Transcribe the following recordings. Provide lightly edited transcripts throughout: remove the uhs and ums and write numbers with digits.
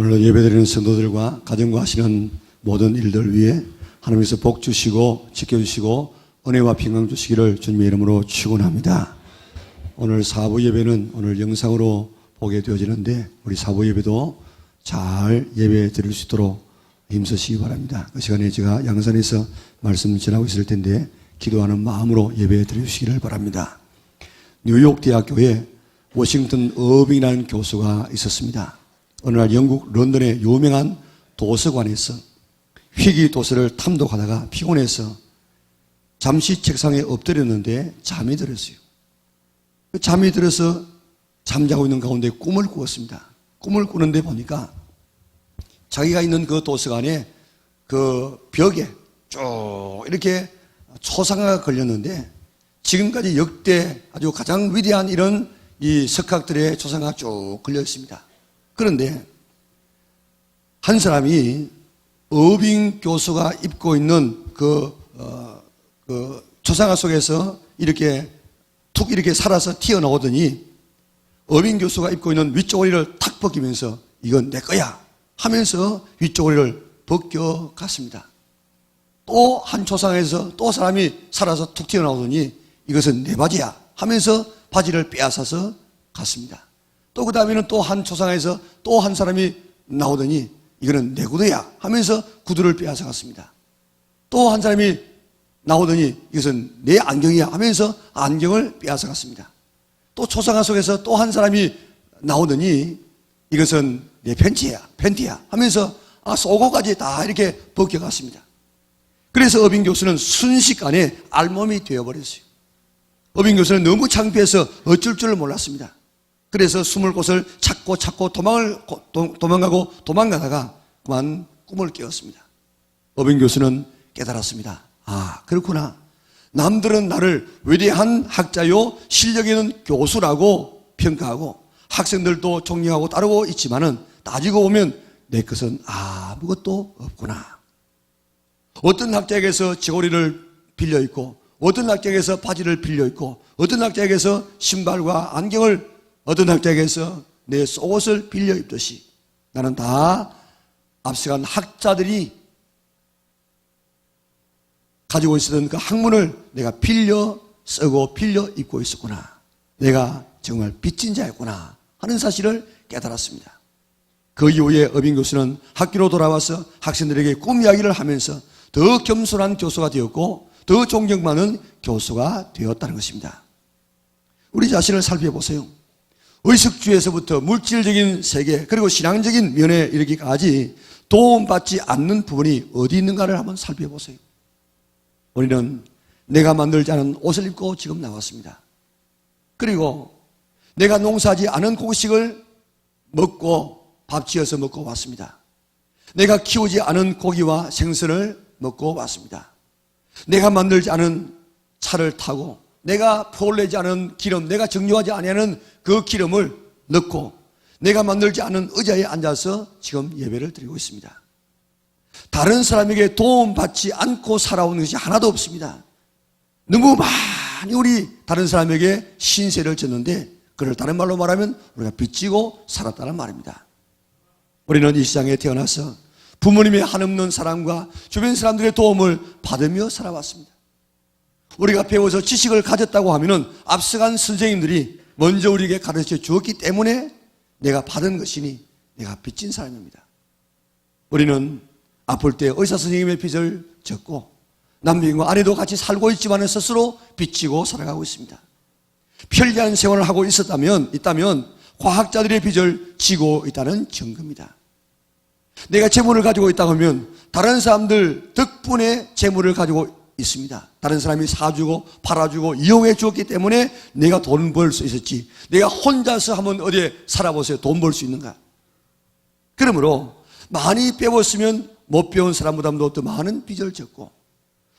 오늘 예배드리는 성도들과 가정과 하시는 모든 일들 위해 하나님께서 복 주시고 지켜주시고 은혜와 평강 주시기를 주님의 이름으로 축원합니다. 오늘 사부 예배는 오늘 영상으로 보게 되어지는데 우리 사부 예배도 잘 예배 드릴 수 있도록 힘쓰시기 바랍니다. 그 시간에 제가 양산에서 말씀을 전하고 있을 텐데 기도하는 마음으로 예배 드리시기를 바랍니다. 뉴욕 대학교에 워싱턴 어빙이라는 교수가 있었습니다. 어느 날 영국 런던의 유명한 도서관에서 희귀 도서를 탐독하다가 피곤해서 잠시 책상에 엎드렸는데 잠이 들었어요. 잠이 들어서 잠자고 있는 가운데 꿈을 꾸었습니다. 꿈을 꾸는데 보니까 자기가 있는 그 도서관에 그 벽에 쭉 이렇게 초상화가 걸렸는데 지금까지 역대 아주 가장 위대한 이런 이 석학들의 초상화가 쭉 걸려 있습니다. 그런데 한 사람이 어빙 교수가 입고 있는 그 초상화 속에서 이렇게 툭 이렇게 살아서 튀어나오더니 어빙 교수가 입고 있는 위쪽 허리를 탁 벗기면서 이건 내 거야 하면서 위쪽 허리를 벗겨갔습니다. 또 한 초상화에서 또 사람이 살아서 툭 튀어나오더니 이것은 내 바지야 하면서 바지를 빼앗아서 갔습니다. 또 그 다음에는 또 한 초상화에서 또 한 사람이 나오더니 이거는 내 구두야 하면서 구두를 빼앗아 갔습니다. 또 한 사람이 나오더니 이것은 내 안경이야 하면서 안경을 빼앗아 갔습니다. 또 초상화 속에서 또 한 사람이 나오더니 이것은 내 팬티야 하면서 속옷까지 다 이렇게 벗겨갔습니다. 그래서 어빙 교수는 순식간에 알몸이 되어버렸어요. 어빙 교수는 너무 창피해서 어쩔 줄 몰랐습니다. 그래서 숨을 곳을 찾고 도망가다가 그만 꿈을 깨었습니다. 어빙 교수는 깨달았습니다. 그렇구나. 남들은 나를 위대한 학자요 실력 있는 교수라고 평가하고 학생들도 존경하고 따르고 있지만은 따지고 보면 내 것은 아무것도 없구나. 어떤 학자에게서 지고리를 빌려 입고 어떤 학자에게서 바지를 빌려 입고 어떤 학자에게서 신발과 안경을 어떤 학자에게서 내 속옷을 빌려 입듯이 나는 다 앞서간 학자들이 가지고 있었던 그 학문을 내가 빌려 쓰고 빌려 입고 있었구나. 내가 정말 빚진 자였구나 하는 사실을 깨달았습니다. 그 이후에 어빙 교수는 학교로 돌아와서 학생들에게 꿈 이야기를 하면서 더 겸손한 교수가 되었고 더 존경받는 교수가 되었다는 것입니다. 우리 자신을 살펴보세요. 의식주에서부터 물질적인 세계 그리고 신앙적인 면에 이르기까지 도움받지 않는 부분이 어디 있는가를 한번 살펴보세요. 우리는 내가 만들지 않은 옷을 입고 지금 나왔습니다. 그리고 내가 농사하지 않은 곡식을 먹고 밥 지어서 먹고 왔습니다. 내가 키우지 않은 고기와 생선을 먹고 왔습니다. 내가 만들지 않은 차를 타고 내가 포올내지 않은 기름, 내가 정료하지 않은 그 기름을 넣고 내가 만들지 않은 의자에 앉아서 지금 예배를 드리고 있습니다. 다른 사람에게 도움받지 않고 살아오는 것이 하나도 없습니다. 너무 많이 우리 다른 사람에게 신세를 졌는데 그걸 다른 말로 말하면 우리가 빚지고 살았다는 말입니다. 우리는 이 세상에 태어나서 부모님의 한없는 사랑과 주변 사람들의 도움을 받으며 살아왔습니다. 우리가 배워서 지식을 가졌다고 하면은 앞서간 선생님들이 먼저 우리에게 가르쳐 주었기 때문에 내가 받은 것이니 내가 빚진 사람입니다. 우리는 아플 때 의사 선생님의 빚을 졌고 남편과 아내도 같이 살고 있지만 스스로 빚지고 살아가고 있습니다. 편리한 생활을 하고 있다면 과학자들의 빚을 지고 있다는 증거입니다. 내가 재물을 가지고 있다고 하면 다른 사람들 덕분에 재물을 가지고 있습니다. 다른 사람이 사주고 팔아주고 이용해 주었기 때문에 내가 돈 벌 수 있었지. 내가 혼자서 한번 어디에 살아보세요. 돈 벌 수 있는가? 그러므로 많이 배웠으면 못 배운 사람보다도 더 많은 빚을 졌고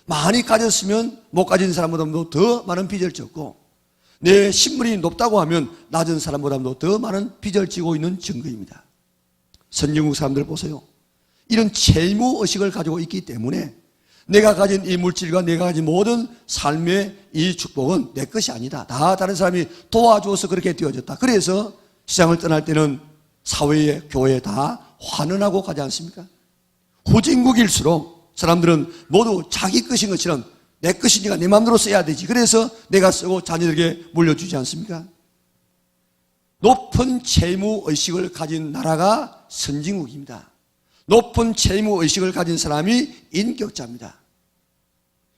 많이 가졌으면 못 가진 사람보다도 더 많은 빚을 졌고 내 신분이 높다고 하면 낮은 사람보다도 더 많은 빚을 지고 있는 증거입니다. 선진국 사람들 보세요. 이런 채무의식을 가지고 있기 때문에 내가 가진 이 물질과 내가 가진 모든 삶의 이 축복은 내 것이 아니다. 다 다른 사람이 도와줘서 그렇게 되어졌다. 그래서 시장을 떠날 때는 사회에, 교회에 다 환원하고 가지 않습니까? 후진국일수록 사람들은 모두 자기 것인 것처럼 내 것이니까 내 마음대로 써야 되지. 그래서 내가 쓰고 자녀들에게 물려주지 않습니까? 높은 채무의식을 가진 나라가 선진국입니다. 높은 채무의식을 가진 사람이 인격자입니다.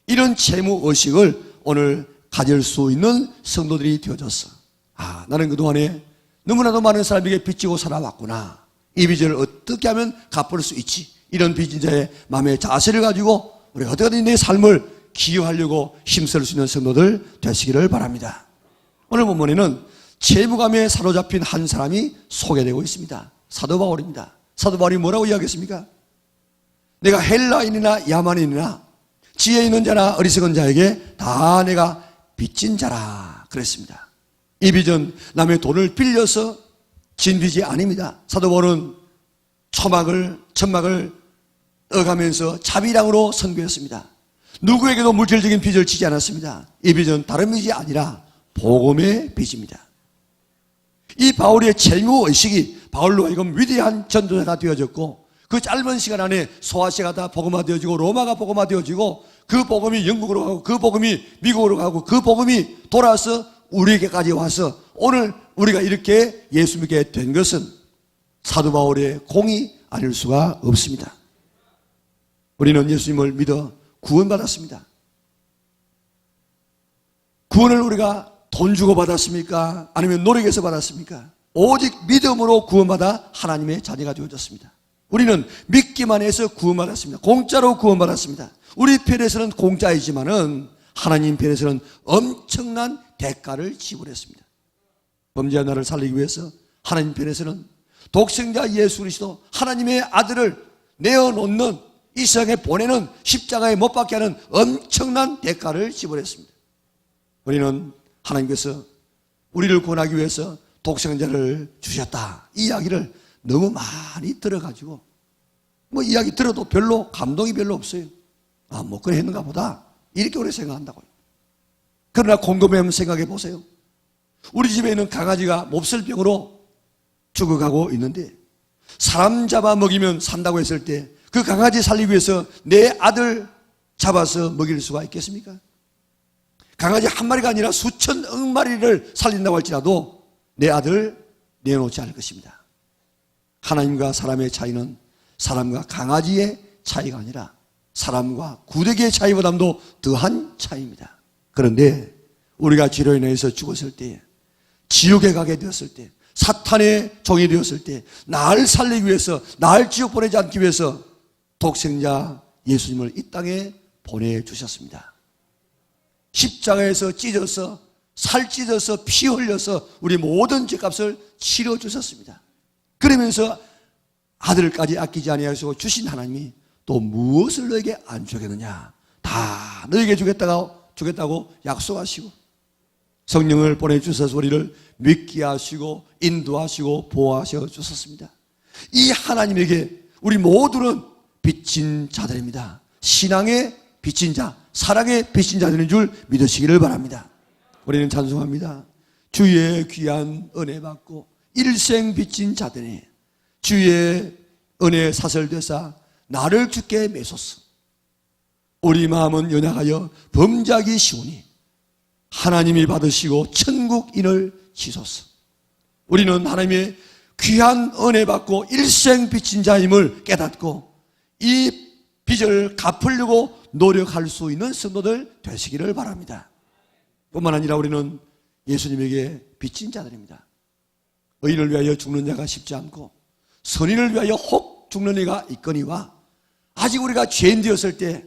이런 채무의식을 오늘 가질 수 있는 성도들이 되어졌어. 나는 그동안에 너무나도 많은 사람에게 빚지고 살아왔구나. 이 빚을 어떻게 하면 갚을 수 있지? 이런 빚진 자의 마음의 자세를 가지고 우리 어떻게든 내 삶을 기여하려고 힘쓸 수 있는 성도들 되시기를 바랍니다. 오늘 본문에는 채무감에 사로잡힌 한 사람이 소개되고 있습니다. 사도 바울입니다. 사도 바울이 뭐라고 이야기했습니까? 내가 헬라인이나 야만인이나 지혜 있는 자나 어리석은 자에게 다 내가 빚진 자라 그랬습니다. 이 빚은 남의 돈을 빌려서 진 빚이 아닙니다. 사도 바울은 천막을 떠가면서 자비량으로 선교했습니다. 누구에게도 물질적인 빚을 지지 않았습니다. 이 빚은 다른 빚이 아니라 복음의 빚입니다. 이 바울의 채무의식이 바울로 하여금 위대한 전도자가 되어졌고 그 짧은 시간 안에 소아시아가 다 복음화되어지고 로마가 복음화되어지고 그 복음이 영국으로 가고 그 복음이 미국으로 가고 그 복음이 돌아서 우리에게까지 와서 오늘 우리가 이렇게 예수 믿게 된 것은 사도 바울의 공이 아닐 수가 없습니다. 우리는 예수님을 믿어 구원받았습니다. 구원을 우리가 돈 주고 받았습니까? 아니면 노력해서 받았습니까? 오직 믿음으로 구원받아 하나님의 자녀가 되어졌습니다. 우리는 믿기만 해서 구원받았습니다. 공짜로 구원받았습니다. 우리 편에서는 공짜이지만은 하나님 편에서는 엄청난 대가를 지불했습니다. 범죄한 나를 살리기 위해서 하나님 편에서는 독생자 예수 그리스도 하나님의 아들을 내어놓는 이 세상에 보내는 십자가에 못 박게 하는 엄청난 대가를 지불했습니다. 우리는 하나님께서 우리를 구원하기 위해서 독생자를 주셨다. 이 이야기를 너무 많이 들어가지고 이야기 들어도 별로 감동이 별로 없어요. 뭐 그래 했는가 보다 이렇게 우리 생각한다고요. 그러나 곰곰이 한번 생각해 보세요. 우리 집에 있는 강아지가 몹쓸병으로 죽어가고 있는데 사람 잡아 먹이면 산다고 했을 때 그 강아지 살리기 위해서 내 아들 잡아서 먹일 수가 있겠습니까? 강아지 한 마리가 아니라 수천억 마리를 살린다고 할지라도 내 아들 내놓지 않을 것입니다. 하나님과 사람의 차이는 사람과 강아지의 차이가 아니라 사람과 구더기의 차이보다도 더한 차이입니다. 그런데 우리가 죄로 인해서 죽었을 때, 지옥에 가게 되었을 때, 사탄의 종이 되었을 때 날 살리기 위해서, 날 지옥 보내지 않기 위해서 독생자 예수님을 이 땅에 보내주셨습니다. 십자가에서 찢어서 살 찢어서 피 흘려서 우리 모든 죄값을 치러주셨습니다. 그러면서 아들까지 아끼지 아니하시고 주신 하나님이 또 무엇을 너에게 안 주겠느냐? 다 너에게 주겠다고 약속하시고 성령을 보내주셔서 우리를 믿게 하시고 인도하시고 보호하셔 주셨습니다. 이 하나님에게 우리 모두는 빚진 자들입니다. 신앙의 빚진 자, 사랑의 빚진 자들인 줄 믿으시기를 바랍니다. 우리는 찬송합니다. 주의 귀한 은혜 받고 일생 빚진 자들이 주의 은혜 사설되사 나를 주께 매소서. 우리 마음은 연약하여 범죄하기 쉬우니 하나님이 받으시고 천국인을 지소서. 우리는 하나님의 귀한 은혜 받고 일생 빚진 자임을 깨닫고 이 빚을 갚으려고 노력할 수 있는 성도들 되시기를 바랍니다. 뿐만 아니라 우리는 예수님에게 빚진 자들입니다. 의인을 위하여 죽는 자가 쉽지 않고 선인을 위하여 혹 죽는 이가 있거니와 아직 우리가 죄인 되었을 때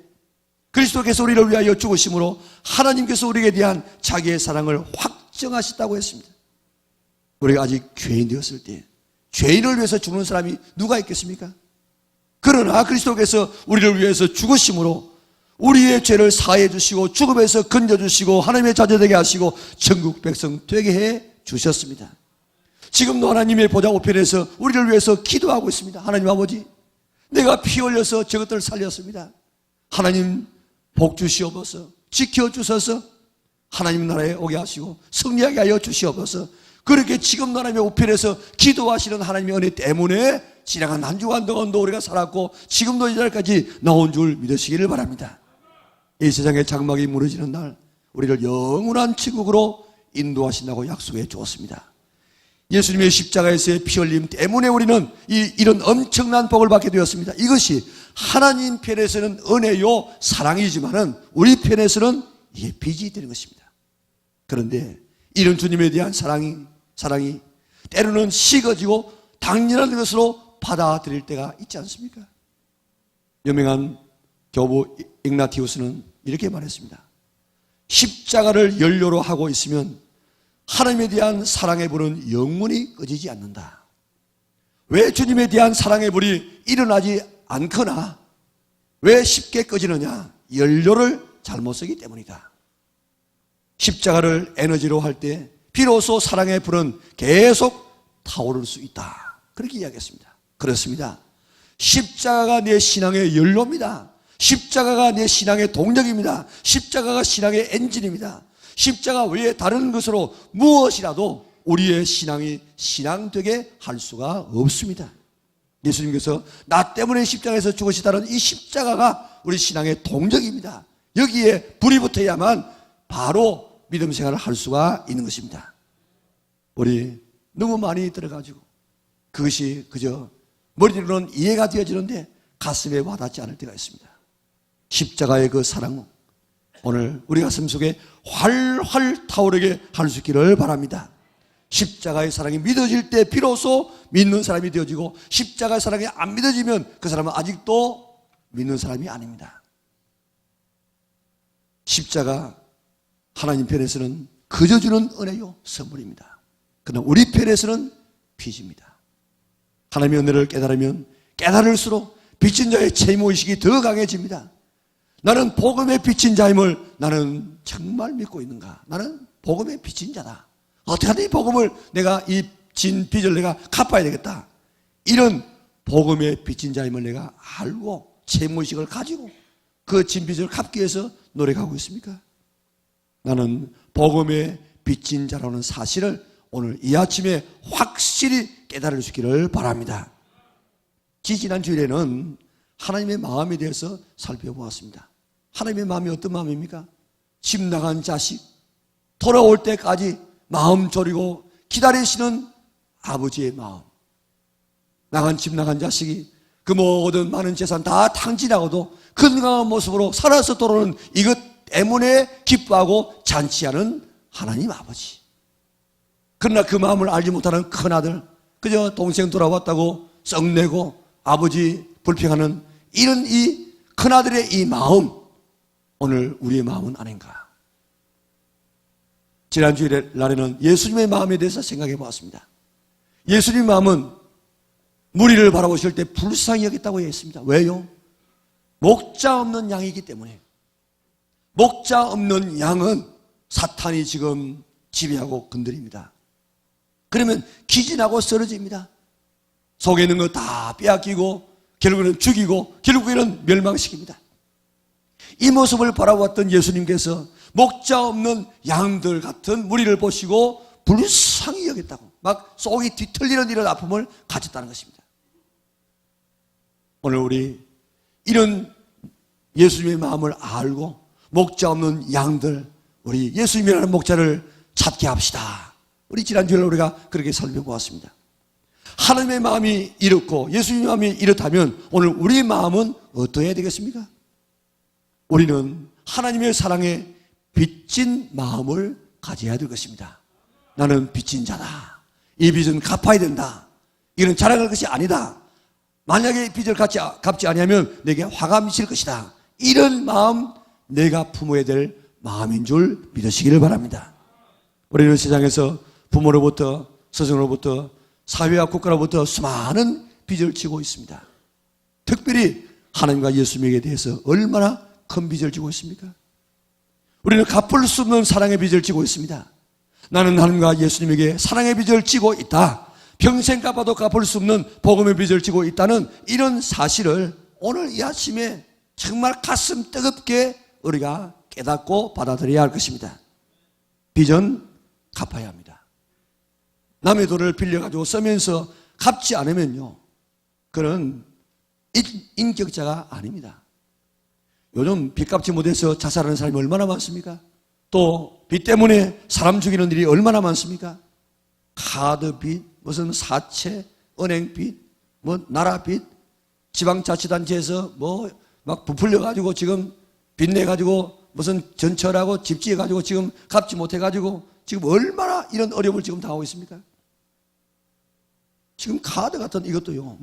그리스도께서 우리를 위하여 죽으심으로 하나님께서 우리에게 대한 자기의 사랑을 확정하셨다고 했습니다. 우리가 아직 죄인 되었을 때 죄인을 위해서 죽는 사람이 누가 있겠습니까? 그러나 그리스도께서 우리를 위해서 죽으심으로 우리의 죄를 사해 주시고 죽음에서 건져주시고 하나님의 자녀 되게 하시고 천국 백성 되게 해 주셨습니다. 지금도 하나님의 보좌 우편에서 우리를 위해서 기도하고 있습니다. 하나님 아버지, 내가 피 흘려서 저것들을 살렸습니다. 하나님 복 주시옵소서, 지켜주셔서 하나님 나라에 오게 하시고 승리하게 하여 주시옵소서. 그렇게 지금 하나님의 우편에서 기도하시는 하나님의 은혜 때문에 지나간 한 주간 동안도 우리가 살았고 지금도 이 자리까지 나온 줄 믿으시기를 바랍니다. 이 세상의 장막이 무너지는 날 우리를 영원한 천국으로 인도하신다고 약속해 주었습니다. 예수님의 십자가에서의 피 흘림 때문에 우리는 이런 엄청난 복을 받게 되었습니다. 이것이 하나님 편에서는 은혜요 사랑이지만은 우리 편에서는 이게 빚이 되는 것입니다. 그런데 이런 주님에 대한 사랑이 때로는 식어지고 당연한 것으로 받아들일 때가 있지 않습니까? 유명한 교부 igna티우스는 이렇게 말했습니다. 십자가를 연료로 하고 있으면 하나님에 대한 사랑의 불은 영원히 꺼지지 않는다. 왜 주님에 대한 사랑의 불이 일어나지 않거나 왜 쉽게 꺼지느냐? 연료를 잘못 쓰기 때문이다. 십자가를 에너지로 할 때 비로소 사랑의 불은 계속 타오를 수 있다. 그렇게 이야기했습니다. 그렇습니다. 십자가가 내 신앙의 연료입니다. 십자가가 내 신앙의 동력입니다. 십자가가 신앙의 엔진입니다. 십자가 외에 다른 것으로 무엇이라도 우리의 신앙이 신앙되게 할 수가 없습니다. 예수님께서 나 때문에 십자가에서 죽으시다는 이 십자가가 우리 신앙의 동력입니다. 여기에 불이 붙어야만 바로 믿음 생활을 할 수가 있는 것입니다. 우리 너무 많이 들어가지고 그것이 그저 머리로는 이해가 되어지는데 가슴에 와닿지 않을 때가 있습니다. 십자가의 그 사랑은 오늘 우리 가슴 속에 활활 타오르게 할 수 있기를 바랍니다. 십자가의 사랑이 믿어질 때 비로소 믿는 사람이 되어지고 십자가의 사랑이 안 믿어지면 그 사람은 아직도 믿는 사람이 아닙니다. 십자가 하나님 편에서는 그저 주는 은혜요 선물입니다. 그러나 우리 편에서는 빚입니다. 하나님의 은혜를 깨달으면 깨달을수록 빚진 자의 책임의식이 더 강해집니다. 나는 복음의 빚진 자임을 나는 정말 믿고 있는가? 나는 복음의 빚진 자다. 어떻게 하든 이 복음을 내가 이 진 빚을 내가 갚아야 되겠다. 이런 복음의 빚진 자임을 내가 알고 책임의식을 가지고 그 진 빚을 갚기 위해서 노력하고 있습니까? 나는 복음의 빚진 자라는 사실을 오늘 이 아침에 확실히 깨달을 수 있기를 바랍니다. 지난 주일에는 하나님의 마음에 대해서 살펴보았습니다. 하나님의 마음이 어떤 마음입니까? 집 나간 자식 돌아올 때까지 마음 졸이고 기다리시는 아버지의 마음. 집 나간 자식이 그 모든 많은 재산 다 탕진하고도 건강한 모습으로 살아서 돌아오는 이것 때문에 기뻐하고 잔치하는 하나님 아버지. 그러나 그 마음을 알지 못하는 큰아들, 그저 동생 돌아왔다고 썩내고 아버지 불평하는 이런 이 큰아들의 이 마음, 오늘 우리의 마음은 아닌가? 지난주에 날에는 예수님의 마음에 대해서 생각해 보았습니다. 예수님의 마음은 무리를 바라보실 때 불쌍히 여겼다고 했습니다. 왜요? 목자 없는 양이기 때문에. 목자 없는 양은 사탄이 지금 지배하고 건드립니다. 그러면 기진하고 쓰러집니다. 속에 있는 거 다 빼앗기고 결국에는 죽이고 결국에는 멸망시킵니다. 이 모습을 바라보았던 예수님께서 목자 없는 양들 같은 무리를 보시고 불쌍히 여겼다고 막 속이 뒤틀리는 이런 아픔을 가졌다는 것입니다. 오늘 우리 이런 예수님의 마음을 알고 목자 없는 양들, 우리 예수님이라는 목자를 찾게 합시다. 우리 지난주에 우리가 그렇게 살펴보았습니다. 하나님의 마음이 이렇고 예수님의 마음이 이렇다면 오늘 우리 마음은 어떠해야 되겠습니까? 우리는 하나님의 사랑에 빚진 마음을 가져야 될 것입니다. 나는 빚진 자다. 이 빚은 갚아야 된다. 이건 자랑할 것이 아니다. 만약에 빚을 갚지 아니하면 내게 화가 미칠 것이다. 이런 마음 내가 품어야 될 마음인 줄 믿으시기를 바랍니다. 우리는 세상에서 부모로부터 스승으로부터 사회와 국가로부터 수많은 빚을 지고 있습니다. 특별히 하나님과 예수님에 대해서 얼마나 큰 빚을 지고 있습니까? 우리는 갚을 수 없는 사랑의 빚을 지고 있습니다. 나는 하나님과 예수님에게 사랑의 빚을 지고 있다. 평생 갚아도 갚을 수 없는 복음의 빚을 지고 있다는 이런 사실을 오늘 이 아침에 정말 가슴 뜨겁게 우리가 깨닫고 받아들여야 할 것입니다. 빚은 갚아야 합니다. 남의 돈을 빌려가지고 쓰면서 갚지 않으면요, 그는 인격자가 아닙니다. 요즘 빚 갚지 못해서 자살하는 사람이 얼마나 많습니까? 또 빚 때문에 사람 죽이는 일이 얼마나 많습니까? 카드 빚, 무슨 사채, 은행 빚, 뭐 나라 빚, 지방자치단체에서 뭐 막 부풀려가지고 지금 빚내가지고 무슨 전철하고 집 지어가지고 지금 갚지 못해가지고 지금 얼마나 이런 어려움을 지금 당하고 있습니까? 지금 카드 같은 이것도요,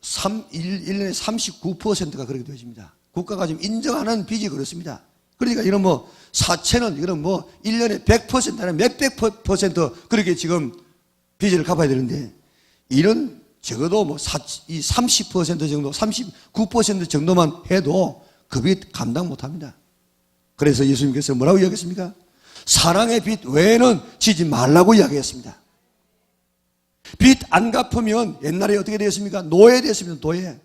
1년에 39%가 그렇게 되어집니다. 국가가 지금 인정하는 빚이 그렇습니다. 그러니까 이런 사채는 이런 1년에 100%나 몇백 퍼센트 그렇게 지금 빚을 갚아야 되는데, 이런 적어도 이 30% 정도, 39% 정도만 해도 그 빚 감당 못 합니다. 그래서 예수님께서 뭐라고 이야기했습니까? 사랑의 빚 외에는 지지 말라고 이야기했습니다. 빚 안 갚으면 옛날에 어떻게 되었습니까? 노예됐습니다. 노예.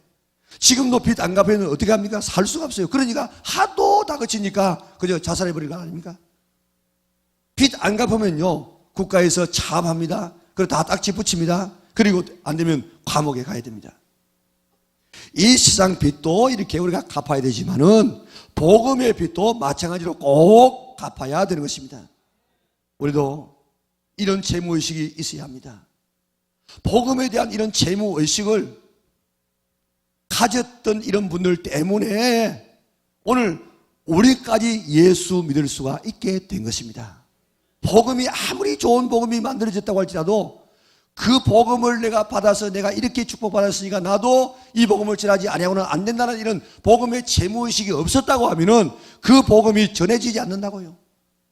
지금도 빚 안 갚으면 어떻게 합니까? 살 수가 없어요. 그러니까 하도 다 그치니까 그저 자살해버리는 거 아닙니까? 빚 안 갚으면요, 국가에서 차압합니다. 그리고 다 딱지 붙입니다. 그리고 안 되면 감옥에 가야 됩니다. 이 세상 빚도 이렇게 우리가 갚아야 되지만은 복음의 빚도 마찬가지로 꼭 갚아야 되는 것입니다. 우리도 이런 재무의식이 있어야 합니다. 복음에 대한 이런 재무의식을 가졌던 이런 분들 때문에 오늘 우리까지 예수 믿을 수가 있게 된 것입니다. 복음이 아무리 좋은 복음이 만들어졌다고 할지라도 그 복음을 내가 받아서 내가 이렇게 축복받았으니까 나도 이 복음을 전하지 아니하고는 안 된다는 이런 복음의 재무의식이 없었다고 하면은 그 복음이 전해지지 않는다고요.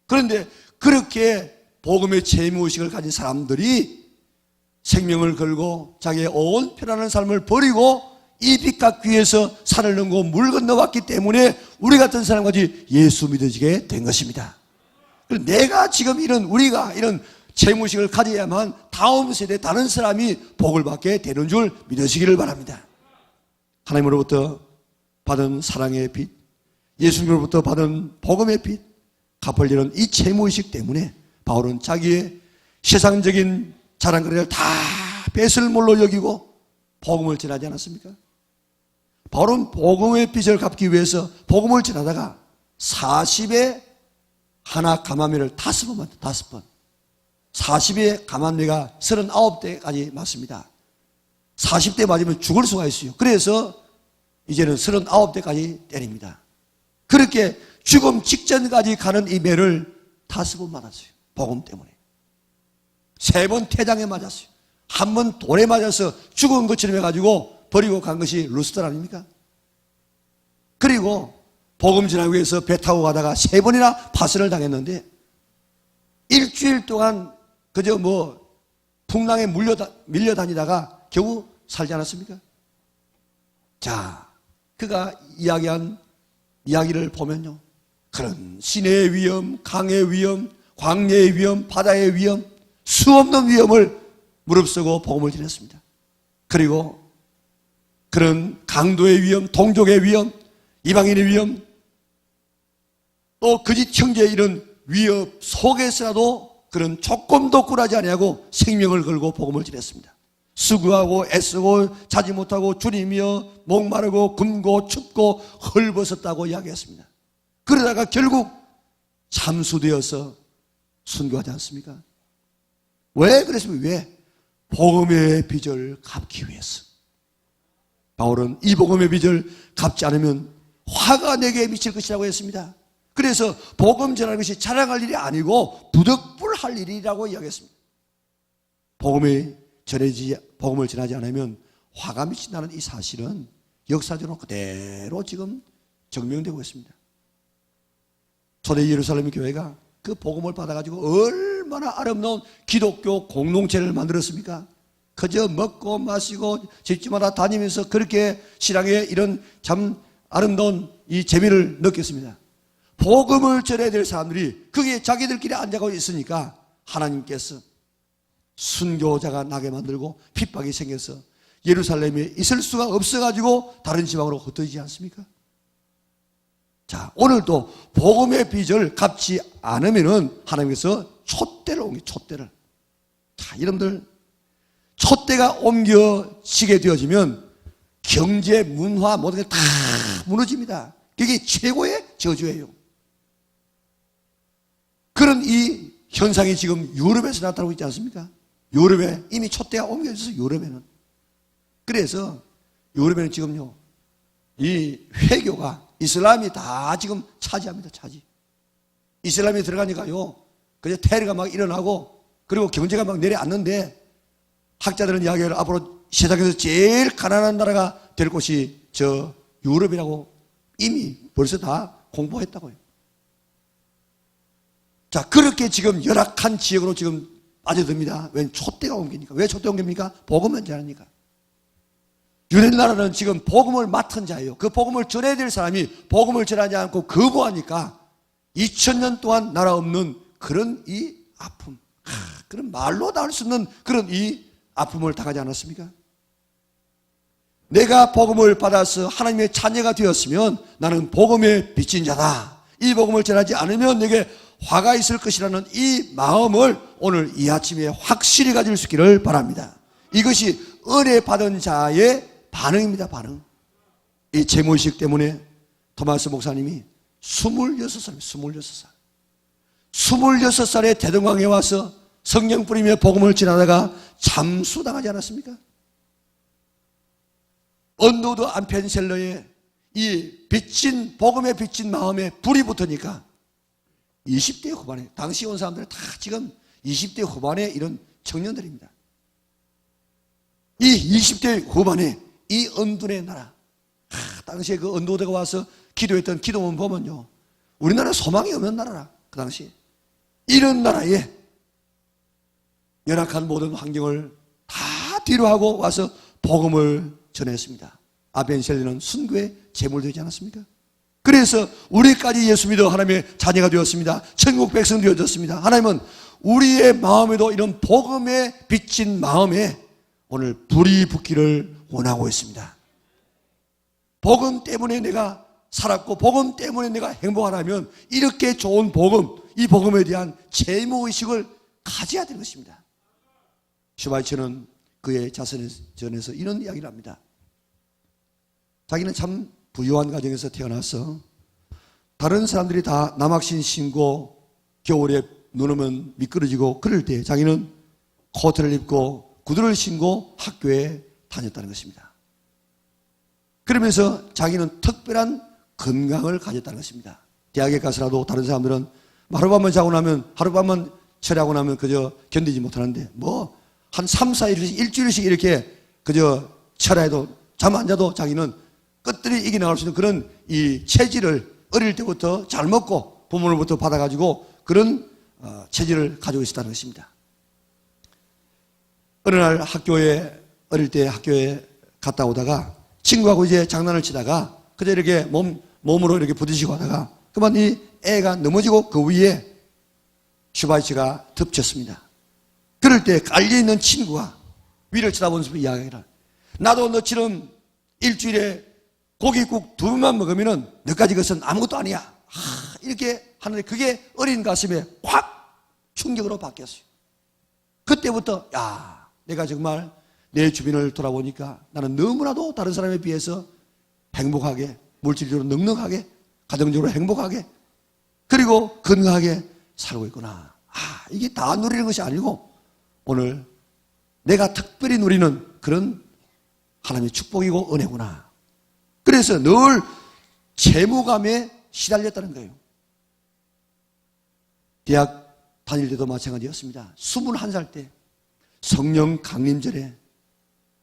그런데 그렇게 복음의 재무의식을 가진 사람들이 생명을 걸고 자기의 온 편안한 삶을 버리고 이 빚 갚기 위해서 산을 넘고 물 건너왔기 때문에 우리 같은 사람까지 예수 믿어지게 된 것입니다. 내가 지금 우리가 이런 재무의식을 가져야만 다음 세대 다른 사람이 복을 받게 되는 줄 믿으시기를 바랍니다. 하나님으로부터 받은 사랑의 빚, 예수님으로부터 받은 복음의 빚, 갚으려는 이 재무의식 때문에 바울은 자기의 세상적인 자랑거리를 다 배설물로 여기고 복음을 전하지 않았습니까? 바울은 복음의 빚을 갚기 위해서 복음을 전하다가 40에 하나 감암매를 5번 맞다. 5번. 40에 감암매가 39대까지 맞습니다. 40대 맞으면 죽을 수가 있어요. 그래서 이제는 39대까지 때립니다. 그렇게 죽음 직전까지 가는 이 매를 5번 맞았어요. 복음 때문에. 3번 태장에 맞았어요. 한 번 돌에 맞아서 죽은 것처럼 해가지고 버리고 간 것이 루스들 아닙니까? 그리고 복음 전하기 위해서 배 타고 가다가 3번이나 파선을 당했는데 일주일 동안 그저 풍랑에 밀려다니다가 겨우 살지 않았습니까? 자, 그가 이야기한 이야기를 보면요, 그런 신의 위험, 강의 위험, 광야의 위험, 바다의 위험, 수없는 위험을 무릅쓰고 복음을 전했습니다. 그리고 그런 강도의 위험, 동족의 위험, 이방인의 위험, 또 거짓 형제의 이런 위협 속에서라도 그런 조금도 굴하지 아니하고 생명을 걸고 복음을 전했습니다. 수고하고 애쓰고 자지 못하고 주님이여 목마르고 굶고 춥고 헐벗었다고 이야기했습니다. 그러다가 결국 잠수되어서 순교하지 않습니까? 왜 그랬습니까? 왜? 복음의 빚을 갚기 위해서. 바울은 이 복음의 빚을 갚지 않으면 화가 내게 미칠 것이라고 했습니다. 그래서 복음 전하는 것이 자랑할 일이 아니고 부득불할 일이라고 이야기했습니다. 복음을 전하지 않으면 화가 미친다는 이 사실은 역사적으로 그대로 지금 증명되고 있습니다. 초대 예루살렘 교회가 그 복음을 받아가지고 얼마나 아름다운 기독교 공동체를 만들었습니까? 그저 먹고 마시고 집집마다 다니면서 그렇게 신앙의 이런 참 아름다운 이 재미를 느꼈습니다. 복음을 전해야 될 사람들이 거기에 자기들끼리 앉아가고 있으니까 하나님께서 순교자가 나게 만들고 핍박이 생겨서 예루살렘에 있을 수가 없어가지고 다른 지방으로 흩어지지 않습니까? 자, 오늘도 복음의 빚을 갚지 않으면은 하나님께서 촛대를 옮겨, 촛대를. 자, 여러분들, 촛대가 옮겨지게 되어지면 경제, 문화 모든 게 다 무너집니다. 그게 최고의 저주예요. 그런 이 현상이 지금 유럽에서 나타나고 있지 않습니까? 유럽에 이미 촛대가 옮겨져서 유럽에는. 그래서 유럽에는 지금요, 이 회교가 이슬람이 다 지금 차지합니다. 차지. 이슬람이 들어가니까요, 그냥 테러가 막 일어나고 그리고 경제가 막 내려앉는데 학자들은 이야기를 앞으로 세상에서 제일 가난한 나라가 될 곳이 저 유럽이라고 이미 벌써 다 공부했다고요. 자, 그렇게 지금 열악한 지역으로 지금 빠져듭니다. 왜? 촛대가 옮기니까. 왜 촛대 옮깁니까? 복음을 전하니까. 유대 나라는 지금 복음을 맡은 자예요. 그 복음을 전해야 될 사람이 복음을 전하지 않고 거부하니까 2000년 동안 나라 없는 그런 이 아픔, 그런 말로 다 할 수 없는 그런 이 아픔을 당하지 않았습니까? 내가 복음을 받아서 하나님의 자녀가 되었으면 나는 복음의 빚진 자다. 이 복음을 전하지 않으면 내게 화가 있을 것이라는 이 마음을 오늘 이 아침에 확실히 가질 수 있기를 바랍니다. 이것이 은혜 받은 자의 반응입니다. 반응. 이 제무의식 때문에 토마스 목사님이 26살 26살에 대동강에 와서 성령 뿌리며 복음을 전하다가 잠수당하지 않았습니까? 언노드 암펜셀러에 이 빚진, 복음에 빚진 마음에 불이 붙으니까 20대 후반에, 당시 온 사람들은 다 지금 20대 후반에 이런 청년들입니다. 이 20대 후반에 이 언둔의 나라, 당시에 그 언노드가 와서 기도했던 기도문 보면요, 우리나라 소망이 없는 나라라. 그 당시 이런 나라에 열악한 모든 환경을 다 뒤로하고 와서 복음을 전했습니다. 아벤셀리는 순교의 제물되지 않았습니까? 그래서 우리까지 예수 믿어 하나님의 자녀가 되었습니다. 천국 백성 되어졌습니다. 하나님은 우리의 마음에도 이런 복음에 비친 마음에 오늘 불이 붙기를 원하고 있습니다. 복음 때문에 내가 살았고 복음 때문에 내가 행복하다면 이렇게 좋은 복음, 이 복음에 대한 재무의식을 가져야 되는 것입니다. 슈바이처는 그의 자선전에서 이런 이야기를 합니다. 자기는 참 부유한 가정에서 태어나서 다른 사람들이 다 남학신 신고 겨울에 눈 오면 미끄러지고 그럴 때 자기는 코트를 입고 구두를 신고 학교에 다녔다는 것입니다. 그러면서 자기는 특별한 건강을 가졌다는 것입니다. 대학에 가서라도 다른 사람들은 하룻밤만 자고 나면, 하룻밤만 철회하고 나면 그저 견디지 못하는데 뭐 한 3, 4일씩 일주일씩 이렇게 그저 철회해도 잠 안 자도 자기는 끝들이 이겨나갈 수 있는 그런 이 체질을 어릴 때부터 잘 먹고 부모로부터 받아가지고 그런 체질을 가지고 있었다는 것입니다. 어느 날 학교에, 어릴 때 학교에 갔다 오다가 친구하고 이제 장난을 치다가 그저 이렇게 몸으로 이렇게 부딪히고 하다가 그만 이 애가 넘어지고 그 위에 슈바이처가 덮쳤습니다. 그럴 때 깔려있는 친구가 위를 쳐다보면서 이야기를, 나도 너처럼 일주일에 고깃국 2번만 먹으면 너까지 것은 아무것도 아니야. 이렇게 하는데 그게 어린 가슴에 확 충격으로 바뀌었어요. 그때부터 야, 내가 정말 내 주변을 돌아보니까 나는 너무나도 다른 사람에 비해서 행복하게, 물질적으로 넉넉하게, 가정적으로 행복하게, 그리고 건강하게 살고 있구나. 이게 다 누리는 것이 아니고 오늘 내가 특별히 누리는 그런 하나님의 축복이고 은혜구나. 그래서 늘 재무감에 시달렸다는 거예요. 대학 다닐 때도 마찬가지였습니다. 21살 때 성령 강림절에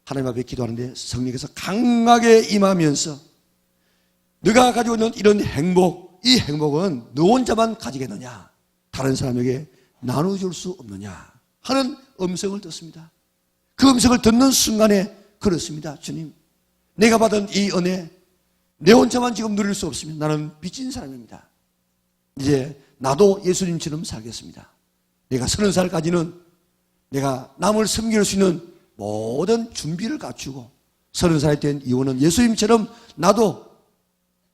하나님 앞에 기도하는데 성령께서 강하게 임하면서 네가 가지고 있는 이런 행복, 이 행복은 너 혼자만 가지겠느냐, 다른 사람에게 나눠줄 수 없느냐 하는 음성을 듣습니다. 그 음성을 듣는 순간에 그렇습니다. 주님, 내가 받은 이 은혜 내 혼자만 지금 누릴 수 없으면 나는 빚진 사람입니다. 이제 나도 예수님처럼 살겠습니다. 내가 30살까지는 내가 남을 섬길 수 있는 모든 준비를 갖추고 30살이 된 이후는 예수님처럼 나도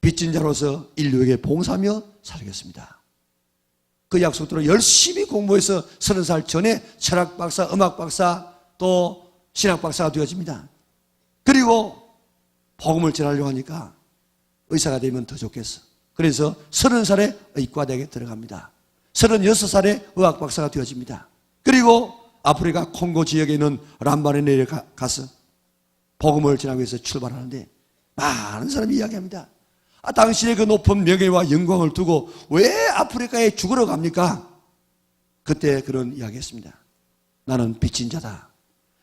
빚진 자로서 인류에게 봉사하며 살겠습니다. 그 약속대로 열심히 공부해서 30살 전에 철학 박사, 음악 박사, 또 신학 박사가 되어집니다. 그리고 복음을 전하려고 하니까 의사가 되면 더 좋겠어. 그래서 30살에 의과대학에 들어갑니다. 36살에 의학 박사가 되어집니다. 그리고 아프리카 콩고 지역에 있는 람바네 내려가서 복음을 전하기 위해서 출발하는데 많은 사람이 이야기합니다. 당신의 그 높은 명예와 영광을 두고 왜 아프리카에 죽으러 갑니까? 그때 그런 이야기했습니다. 나는 빚진 자다.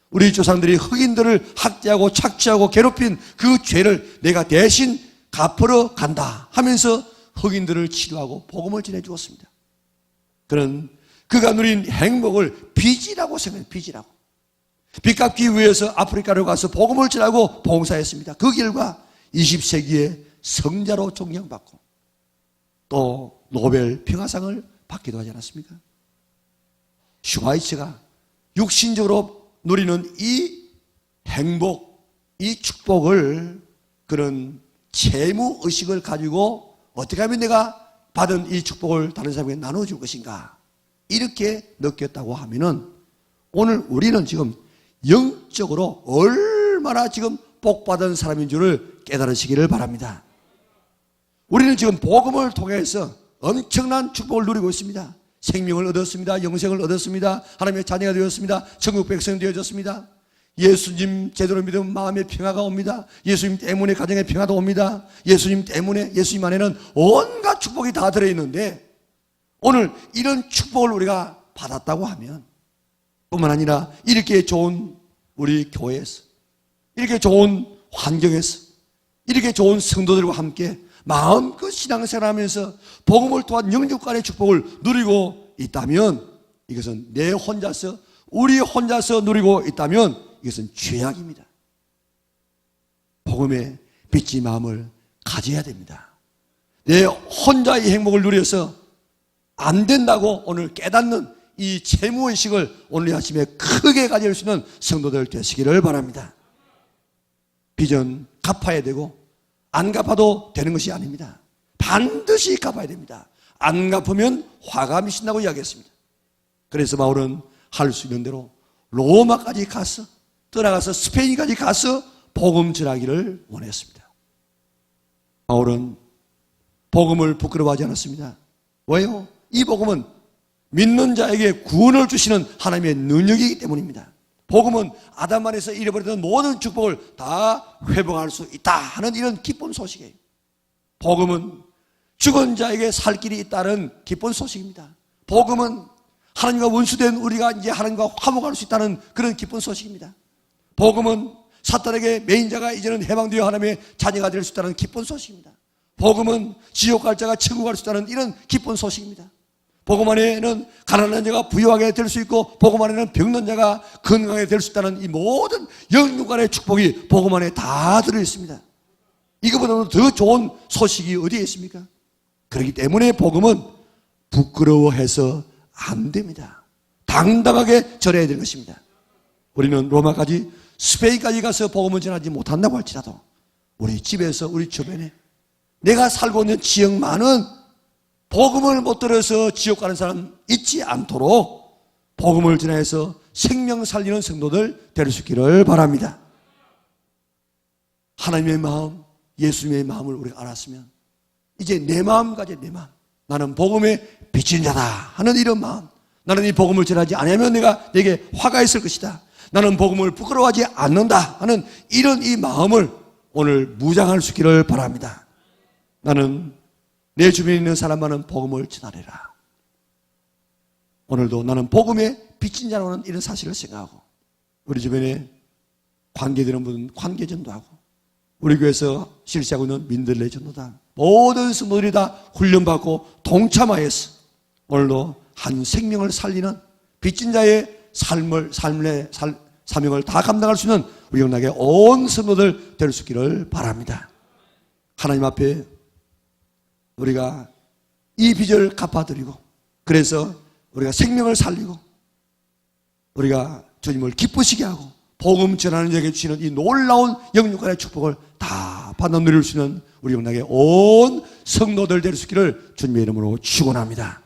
우리 조상들이 흑인들을 학대하고 착취하고 괴롭힌 그 죄를 내가 대신 갚으러 간다 하면서 흑인들을 치료하고 복음을 전해 주었습니다. 그는 그가 누린 행복을 빚이라고 생각해요. 빚이라고. 빚 갚기 위해서 아프리카로 가서 복음을 전하고 봉사했습니다. 그 결과 20세기에 성자로 존경받고 또 노벨 평화상을 받기도 하지 않았습니까? 슈바이처가 육신적으로 누리는 이 행복, 이 축복을 그런 채무의식을 가지고 어떻게 하면 내가 받은 이 축복을 다른 사람에게 나눠줄 것인가 이렇게 느꼈다고 하면은 오늘 우리는 지금 영적으로 얼마나 지금 복받은 사람인 줄을 깨달으시기를 바랍니다. 우리는 지금 복음을 통해서 엄청난 축복을 누리고 있습니다. 생명을 얻었습니다. 영생을 얻었습니다. 하나님의 자녀가 되었습니다. 천국 백성이 되어졌습니다. 예수님 제대로 믿으면 마음의 평화가 옵니다. 예수님 때문에 가정의 평화가 옵니다. 예수님 때문에 예수님 안에는 온갖 축복이 다 들어있는데 오늘 이런 축복을 우리가 받았다고 하면 뿐만 아니라 이렇게 좋은 우리 교회에서 이렇게 좋은 환경에서 이렇게 좋은 성도들과 함께 마음껏 신앙생활하면서 복음을 통한 영육간의 축복을 누리고 있다면 이것은 내 혼자서 우리 혼자서 누리고 있다면 이것은 죄악입니다. 복음에 빚진 마음을 가져야 됩니다. 내 혼자의 행복을 누려서 안 된다고 오늘 깨닫는 이 채무의식을 오늘 아침에 크게 가질 수 있는 성도들 되시기를 바랍니다. 빚은 갚아야 되고 안 갚아도 되는 것이 아닙니다. 반드시 갚아야 됩니다. 안 갚으면 화가 미친다고 이야기했습니다. 그래서 바울은 할 수 있는 대로 로마까지 가서 떠나가서 스페인까지 가서 복음 전하기를 원했습니다. 바울은 복음을 부끄러워하지 않았습니다. 왜요? 이 복음은 믿는 자에게 구원을 주시는 하나님의 능력이기 때문입니다. 복음은 아담 안에서 잃어버렸던 모든 축복을 다 회복할 수 있다 하는 이런 기쁜 소식이에요. 복음은 죽은 자에게 살 길이 있다는 기쁜 소식입니다. 복음은 하나님과 원수된 우리가 이제 하나님과 화목할 수 있다는 그런 기쁜 소식입니다. 복음은 사탄에게 매인 자가 이제는 해방되어 하나님의 자녀가 될 수 있다는 기쁜 소식입니다. 복음은 지옥 갈 자가 천국 갈 수 있다는 이런 기쁜 소식입니다. 복음 안에는 가난한 자가 부유하게 될 수 있고 복음 안에는 병든 자가 건강하게 될 수 있다는 이 모든 영육간의 축복이 복음 안에 다 들어있습니다. 이거보다는 더 좋은 소식이 어디에 있습니까? 그렇기 때문에 복음은 부끄러워해서 안 됩니다. 당당하게 전해야 될 것입니다. 우리는 로마까지 스페인까지 가서 복음을 전하지 못한다고 할지라도 우리 집에서 우리 주변에 내가 살고 있는 지역만은 복음을 못 들어서 지옥 가는 사람 있지 않도록 복음을 전해서 생명 살리는 성도들 될 수 있기를 바랍니다. 하나님의 마음, 예수님의 마음을 우리가 알았으면 이제 내 마음 가져. 내 마음, 나는 복음에 빚진 자다 하는 이런 마음, 나는 이 복음을 전하지 않으면 내게 화가 있을 것이다, 나는 복음을 부끄러워하지 않는다 하는 이런 이 마음을 오늘 무장할 수 있기를 바랍니다. 나는 내 주변에 있는 사람만은 복음을 전하리라. 오늘도 나는 복음에 빚진 자라는 이런 사실을 생각하고 우리 주변에 관계되는 분은 관계전도 하고 우리 교회에서 실시하고 있는 민들레 전도단 모든 성도들이 다 훈련받고 동참하여서 오늘도 한 생명을 살리는 빚진 자의 삶의 사명을 다 감당할 수 있는 우리 영락의 온 성도들 될 수 있기를 바랍니다. 하나님 앞에 우리가 이 빚을 갚아드리고 그래서 우리가 생명을 살리고 우리가 주님을 기쁘시게 하고 복음 전하는 자에게 주시는 이 놀라운 영육간의 축복을 다 받아 누릴 수 있는 우리 영락의 온 성도들 될 수 있기를 주님의 이름으로 축원합니다.